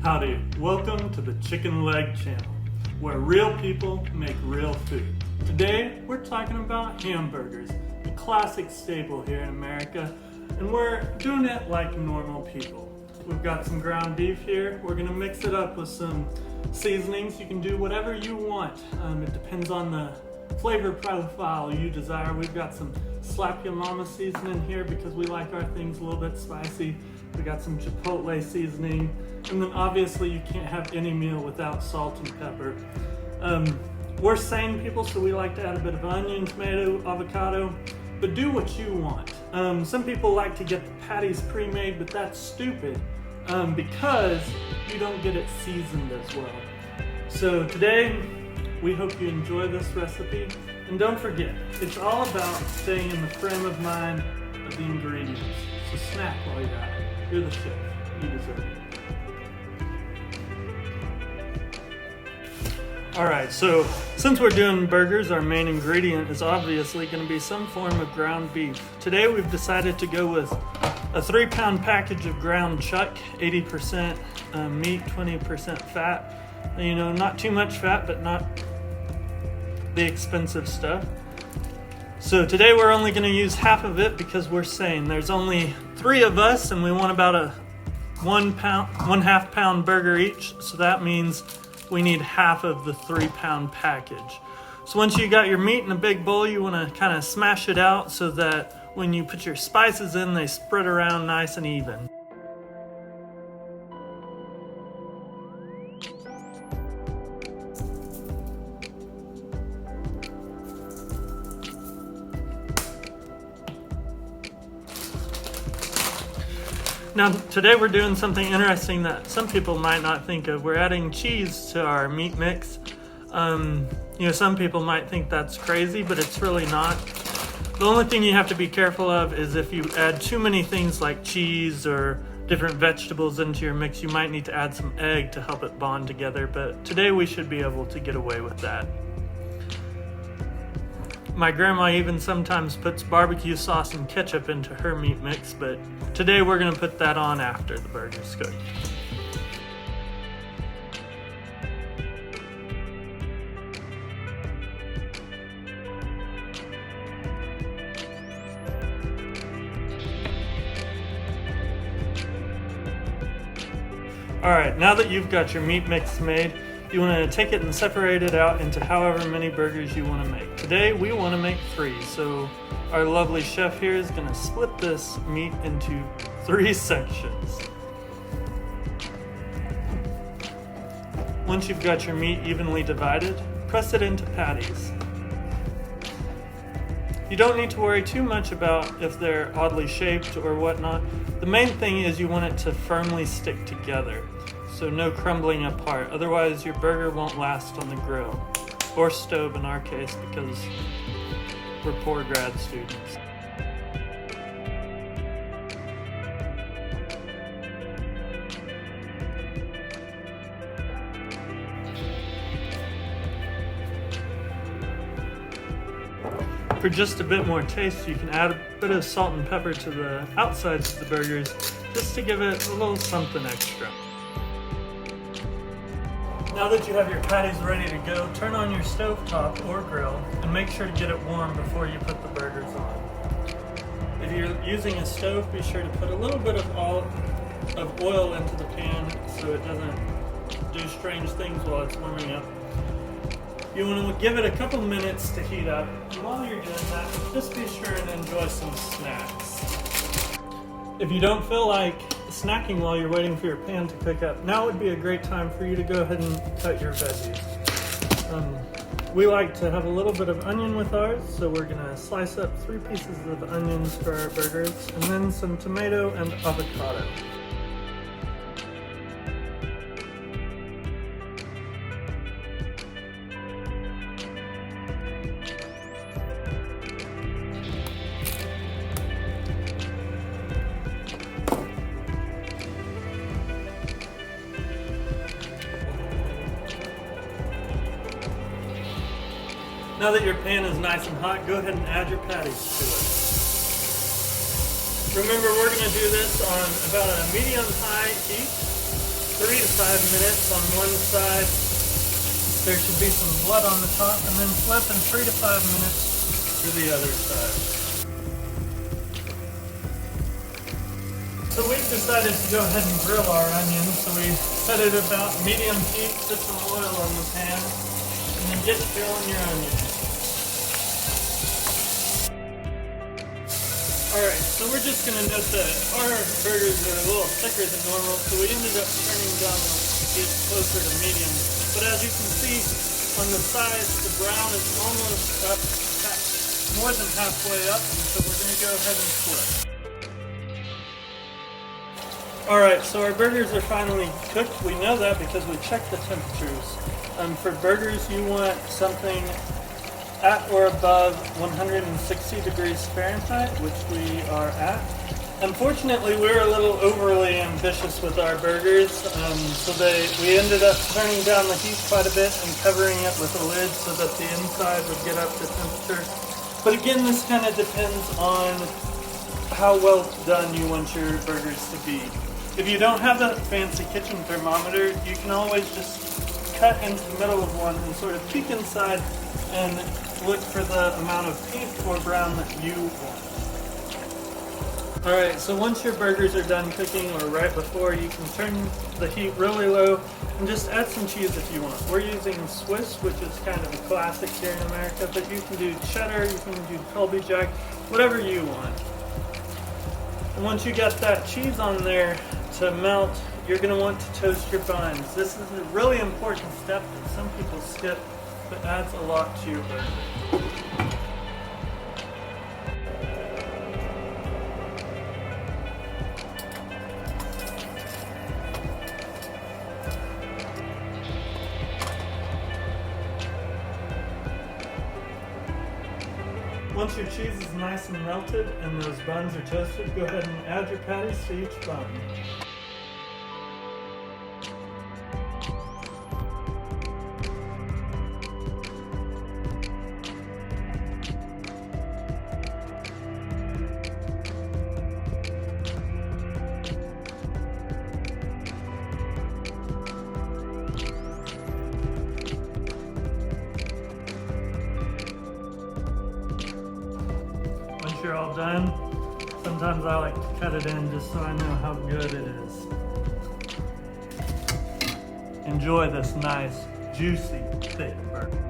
Howdy, welcome to the Chicken Leg Channel, where real people make real food. Today, we're talking about hamburgers, a classic staple here in America, and we're doing it like normal people. We've got some ground beef here. We're gonna mix it up with some seasonings. You can do whatever you want. It depends on the flavor profile you desire. We've got some Slap Your Mama seasoning here because we like our things a little bit spicy. We got some chipotle seasoning, and then obviously you can't have any meal without salt and pepper. We're sane people, so we like to add a bit of onion, tomato, avocado, but do what you want. Some people like to get the patties pre-made, but that's stupid because you don't get it seasoned as well. So today, we hope you enjoy this recipe, and don't forget, it's all about staying in the frame of mind of the ingredients. So snack while you're at it. You're the chef. You deserve it. Alright, so since we're doing burgers, our main ingredient is obviously going to be some form of ground beef. Today we've decided to go with a 3-pound package of ground chuck, 80% meat, 20% fat. You know, not too much fat, but not the expensive stuff. So today we're only going to use half of it because we're saying there's only 3 of us and we want about a 1.5 pound burger each. So that means we need half of the 3-pound package. So once you got your meat in a big bowl, you want to kind of smash it out so that when you put your spices in, they spread around nice and even. Now, today we're doing something interesting that some people might not think of. We're adding cheese to our meat mix. Some people might think that's crazy, but it's really not. The only thing you have to be careful of is if you add too many things like cheese or different vegetables into your mix, you might need to add some egg to help it bond together, but today we should be able to get away with that. My grandma even sometimes puts barbecue sauce and ketchup into her meat mix, but today we're going to put that on after the burger's cooked. Alright, now that you've got your meat mix made, you want to take it and separate it out into however many burgers you want to make. Today we want to make 3, so our lovely chef here is going to split this meat into 3 sections. Once you've got your meat evenly divided, press it into patties. You don't need to worry too much about if they're oddly shaped or whatnot. The main thing is you want it to firmly stick together, so no crumbling apart. Otherwise your burger won't last on the grill, or stove in our case because we're poor grad students. For just a bit more taste, you can add a bit of salt and pepper to the outsides of the burgers just to give it a little something extra. Now that you have your patties ready to go, turn on your stovetop or grill and make sure to get it warm before you put the burgers on. If you're using a stove, be sure to put a little bit of oil into the pan so it doesn't do strange things while it's warming up. You want to give it a couple minutes to heat up, and while you're doing that, just be sure and enjoy some snacks. If you don't feel like snacking while you're waiting for your pan to cook up, now would be a great time for you to go ahead and cut your veggies. We like to have a little bit of onion with ours, so we're going to slice up 3 pieces of onions for our burgers, and then some tomato and avocado. Now that your pan is nice and hot, go ahead and add your patties to it. Remember, we're going to do this on about a medium-high heat. 3 to 5 minutes on one side. There should be some blood on the top, and then flip in 3 to 5 minutes to the other side. So we've decided to go ahead and grill our onions, so we set it about medium heat, put some oil on the pan, and then get grilling your onions. Alright, so we're just going to note that our burgers are a little thicker than normal, so we ended up turning down the heat closer to medium. But as you can see on the sides, the brown is almost up, more than halfway up, and so we're going to go ahead and flip. Alright, so our burgers are finally cooked. We know that because we checked the temperatures. For burgers, you want something at or above 160 degrees Fahrenheit, which we are at. Unfortunately, we were a little overly ambitious with our burgers, so we ended up turning down the heat quite a bit and covering it with a lid so that the inside would get up to temperature. But again, this kind of depends on how well done you want your burgers to be. If you don't have a fancy kitchen thermometer, you can always just cut into the middle of one and sort of peek inside and look for the amount of pink or brown that you want. Alright, so once your burgers are done cooking, or right before, you can turn the heat really low and just add some cheese if you want. We're using Swiss, which is kind of a classic here in America, but you can do cheddar, you can do Colby Jack, whatever you want. And once you get that cheese on there to melt, you're going to want to toast your buns. This is a really important step that some people skip, but adds a lot to your burger. Once your cheese is nice and melted and those buns are toasted, go ahead and add your patties to each bun. Once you're all done, sometimes I like to cut it in just so I know how good it is. Enjoy this nice, juicy, thick burger.